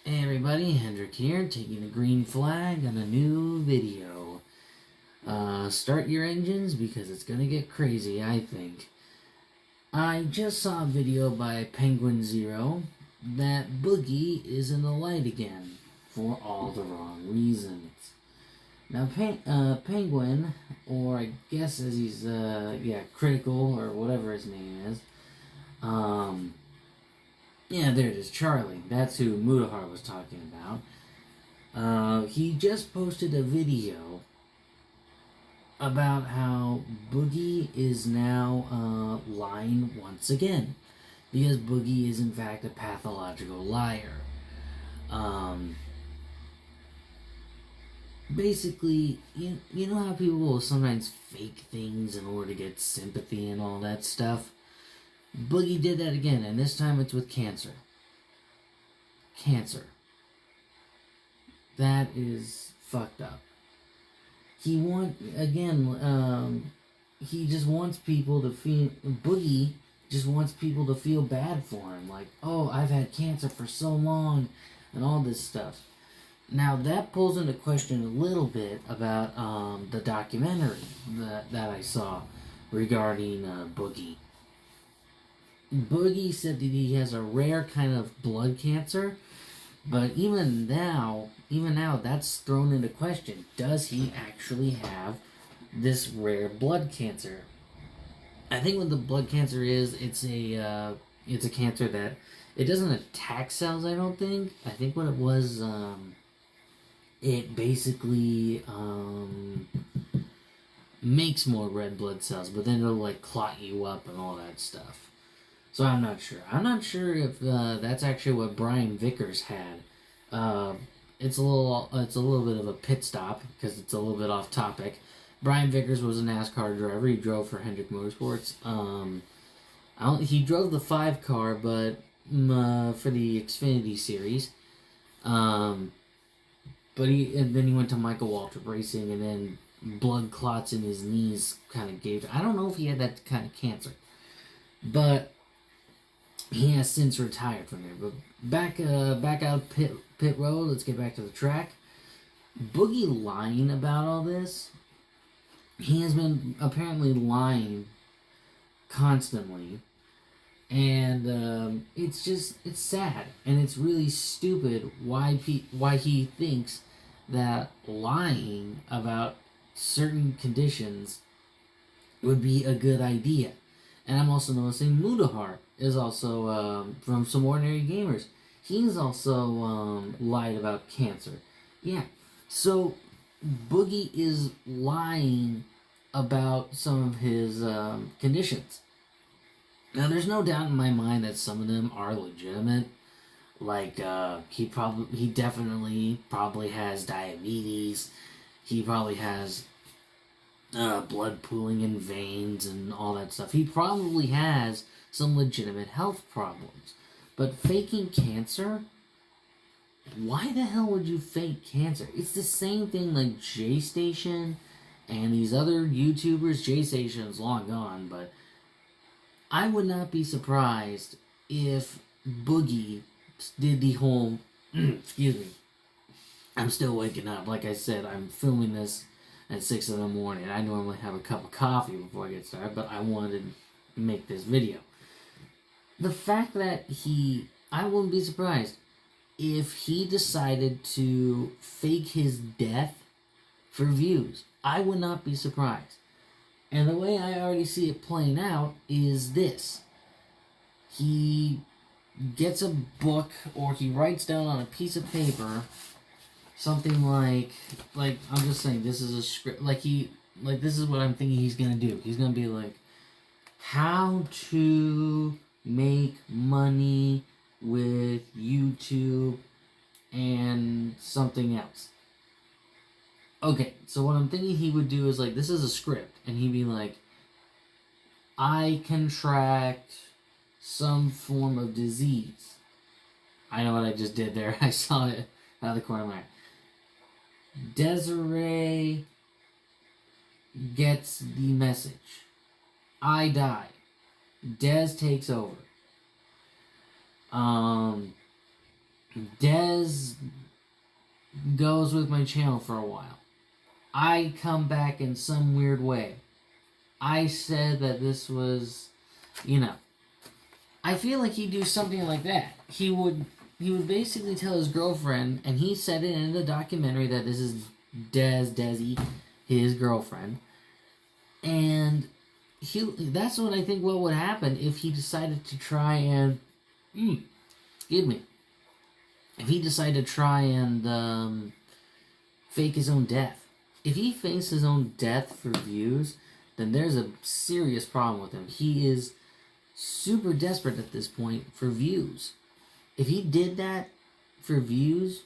Hey everybody, Hendrik here, taking a green flag on a new video. Start your engines because it's gonna get crazy, I think. I just saw a video by Penguin Zero that Boogie is in the light again for all the wrong reasons. Now, Penguin, or I guess as he's, Critical, or whatever his name is, yeah, there it is, Charlie. That's who Mudahar was talking about. He just posted a video about how Boogie is now lying once again. Because Boogie is in fact a pathological liar. Basically, you know how people will sometimes fake things in order to get sympathy and all that stuff? Boogie did that again, and this time it's with cancer. Cancer. That is fucked up. He just wants people to feel, Boogie just wants people to feel bad for him. Like, oh, I've had cancer for so long, and all this stuff. Now, that pulls into question a little bit about the documentary that I saw regarding Boogie. Boogie said that he has a rare kind of blood cancer, but even now, that's thrown into question. Does he actually have this rare blood cancer? I think what the blood cancer is, it's a cancer that it doesn't attack cells. I don't think. I think what it was, it basically makes more red blood cells, but then it'll like clot you up and all that stuff. So I'm not sure. I'm not sure if that's actually what Brian Vickers had. It's a little bit of a pit stop because it's a little bit off topic. Brian Vickers was a NASCAR driver. He drove for Hendrick Motorsports. He drove the 5 car, but for the Xfinity series. And then he went to Michael Waltrip Racing, and then blood clots in his knees kind of gave. I don't know if he had that kind of cancer, but he has since retired from there. But back out pit road. Let's get back to the track. Boogie lying about all this. He has been apparently lying constantly, and it's sad and it's really stupid why he thinks that lying about certain conditions would be a good idea. And I'm also noticing Mudahar is also from Some Ordinary Gamers. He's also lied about cancer. Yeah, so Boogie is lying about some of his conditions. Now, there's no doubt in my mind that some of them are legitimate. Like, he definitely probably has diabetes. He probably has blood pooling in veins and all that stuff. He probably has some legitimate health problems. But faking cancer? Why the hell would you fake cancer? It's the same thing like J-Station and these other YouTubers. J-Station's long gone, but I would not be surprised if Boogie did the whole... excuse me. I'm still waking up. Like I said, I'm filming this at 6 in the morning. I normally have a cup of coffee before I get started, but I wanted to make this video. The fact that I wouldn't be surprised if he decided to fake his death for views. I would not be surprised. And the way I already see it playing out is this. He gets a book, or he writes down on a piece of paper something like I'm just saying, this is a script, this is what I'm thinking he's gonna do. He's gonna be like, how to make money with YouTube and something else. Okay, so what I'm thinking he would do is like, this is a script, and he'd be like, I contract some form of disease. I know what I just did there. I saw it out of the corner of my eye. Desiree gets the message. I die. Dez takes over. Dez goes with my channel for a while. I come back in some weird way. I said that this was, I feel like he'd do something like that. He would basically tell his girlfriend, and he said it in the documentary that this is Desi, his girlfriend, and that's what I think what would happen if he decided to try and, excuse me, if he decided to try and fake his own death. If he fakes his own death for views, then there's a serious problem with him. He is super desperate at this point for views. If he did that for views,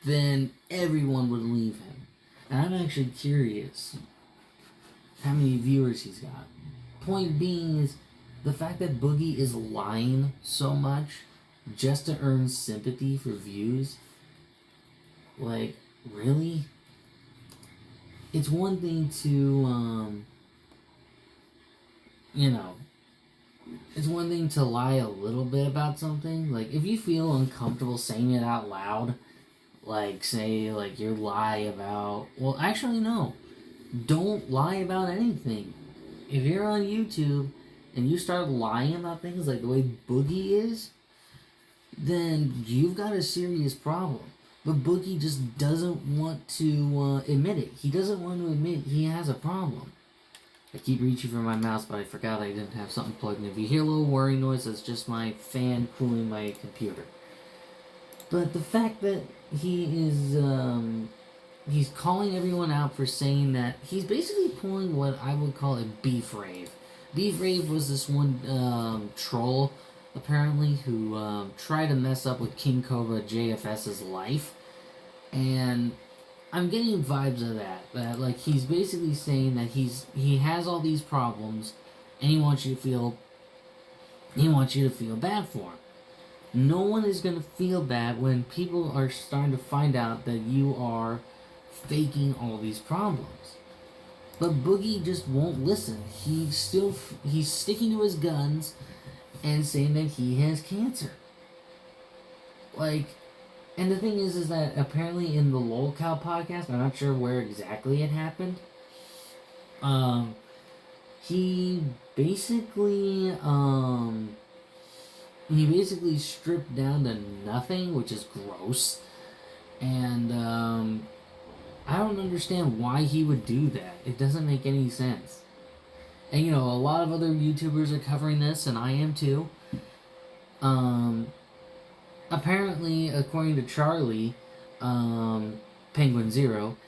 then everyone would leave him. And I'm actually curious how many viewers he's got. Point being is the fact that Boogie is lying so much just to earn sympathy for views. Like, really? It's one thing to, it's one thing to lie a little bit about something. Like, if you feel uncomfortable saying it out loud, like, say, like, you lie about, well, actually, no. Don't lie about anything. If you're on YouTube and you start lying about things like the way Boogie is, then you've got a serious problem. But Boogie just doesn't want to admit it. He doesn't want to admit he has a problem. I keep reaching for my mouse, but I forgot I didn't have something plugged in. If you hear a little whirring noise, that's just my fan cooling my computer. But the fact that he is, he's calling everyone out for saying that, he's basically pulling what I would call a beef rave. Beef rave was this one troll, apparently, who tried to mess up with King Cobra JFS's life. And I'm getting vibes of that. That, like, he's basically saying that he has all these problems, and he wants you to feel bad for him. No one is going to feel bad when people are starting to find out that you are faking all these problems. But Boogie just won't listen. He's sticking to his guns and saying that he has cancer. Like, and the thing is that apparently in the LolCow podcast, I'm not sure where exactly it happened, he basically stripped down to nothing, which is gross. And I don't understand why he would do that. It doesn't make any sense. And a lot of other YouTubers are covering this, and I am too. Apparently, according to Charlie, Penguin Zero,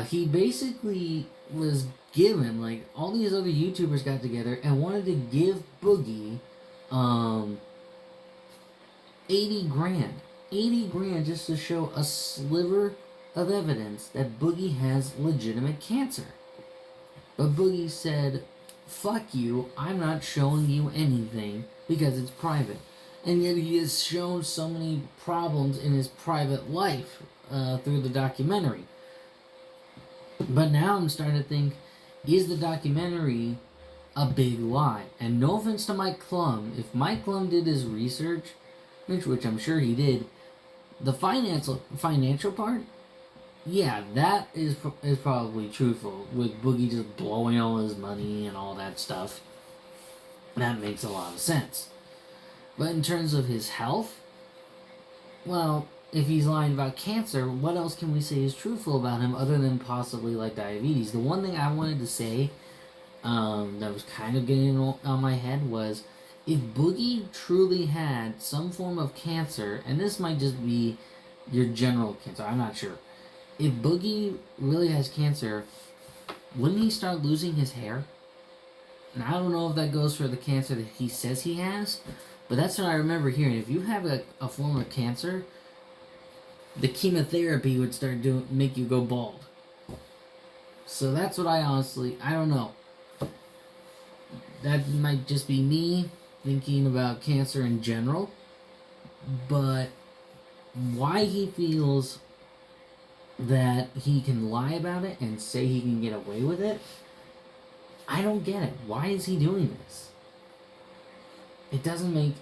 he basically was given, like, all these other YouTubers got together and wanted to give Boogie 80 grand. 80 grand just to show a sliver of evidence that Boogie has legitimate cancer. But Boogie said, fuck you, I'm not showing you anything because it's private. And yet he has shown so many problems in his private life through the documentary. But now I'm starting to think, is the documentary a big lie? And no offense to Mike Klum, if Mike Klum did his research, which I'm sure he did, the financial part, yeah, that is probably truthful, with Boogie just blowing all his money and all that stuff. That makes a lot of sense. But in terms of his health, well, if he's lying about cancer, what else can we say is truthful about him other than possibly, like, diabetes? The one thing I wanted to say that was kind of getting on my head was, if Boogie truly had some form of cancer, and this might just be your general cancer, I'm not sure. If Boogie really has cancer, wouldn't he start losing his hair? And I don't know if that goes for the cancer that he says he has, but that's what I remember hearing. If you have a form of cancer, the chemotherapy would start make you go bald. So that's what I don't know. That might just be me thinking about cancer in general, but why he feels that he can lie about it and say he can get away with it, I don't get it. Why is he doing this? It doesn't make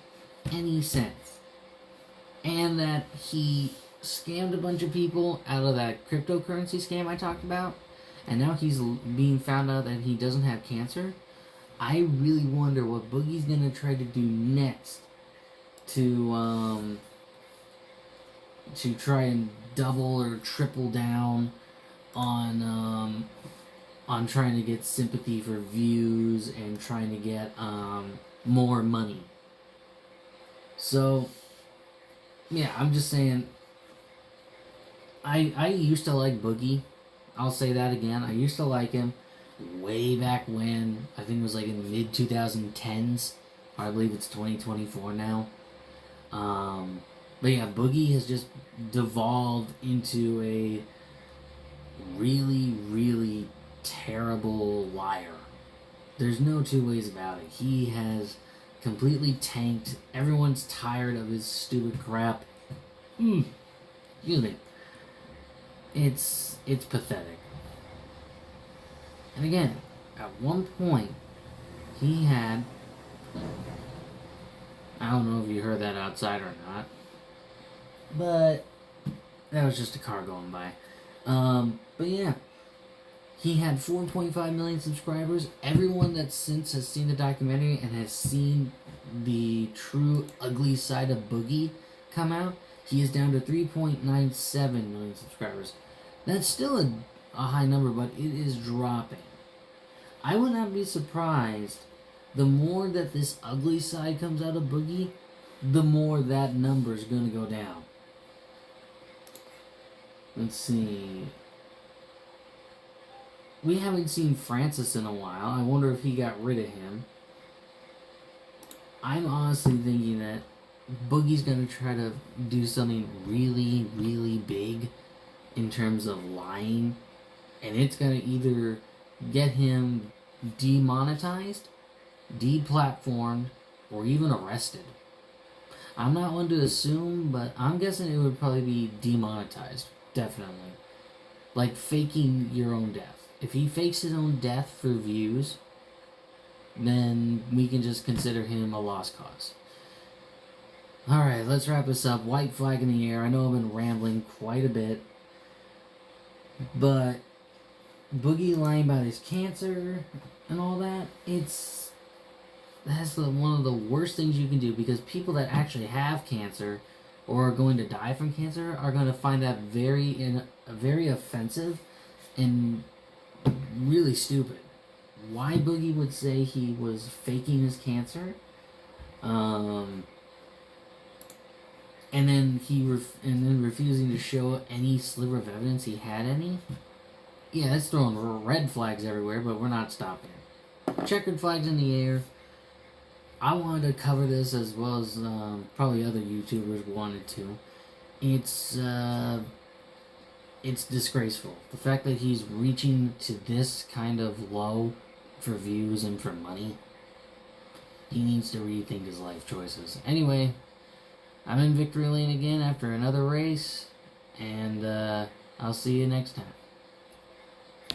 any sense. and that he scammed a bunch of people out of that cryptocurrency scam I talked about, and now he's being found out that he doesn't have cancer. I really wonder what Boogie's gonna try to do next to try and double or triple down on trying to get sympathy for views and trying to get more money. So yeah, I'm just saying, I used to like Boogie. I'll say that again. I used to like him way back when. I think it was like in the mid 2010s. I believe it's 2024 now. But yeah, Boogie has just devolved into a really, really terrible liar. There's no two ways about it. He has completely tanked. Everyone's tired of his stupid crap. Excuse me. It's pathetic. And again, at one point, he had... I don't know if you heard that outside or not, but that was just a car going by. But yeah, he had 4.5 million subscribers. Everyone that since has seen the documentary and has seen the true ugly side of Boogie come out, he is down to 3.97 million subscribers. That's still a high number, but it is dropping. I would not be surprised, the more that this ugly side comes out of Boogie, the more that number is going to go down. Let's see. We haven't seen Francis in a while. I wonder if he got rid of him. I'm honestly thinking that Boogie's going to try to do something really, really big in terms of lying. And it's going to either get him demonetized, deplatformed, or even arrested. I'm not one to assume, but I'm guessing it would probably be demonetized. Definitely. Like faking your own death. If he fakes his own death for views, then we can just consider him a lost cause. Alright, let's wrap this up. White flag in the air. I know I've been rambling quite a bit, but Boogie lying about his cancer and all that, that's one of the worst things you can do, because people that actually have cancer or are going to die from cancer are going to find that very offensive and really stupid. Why Boogie would say he was faking his cancer, and then refusing to show any sliver of evidence he had any. Yeah, that's throwing red flags everywhere, but we're not stopping it. Checkered flags in the air. I wanted to cover this as well as probably other YouTubers wanted to. It's disgraceful. The fact that he's reaching to this kind of low for views and for money. He needs to rethink his life choices. Anyway, I'm in victory lane again after another race, and I'll see you next time.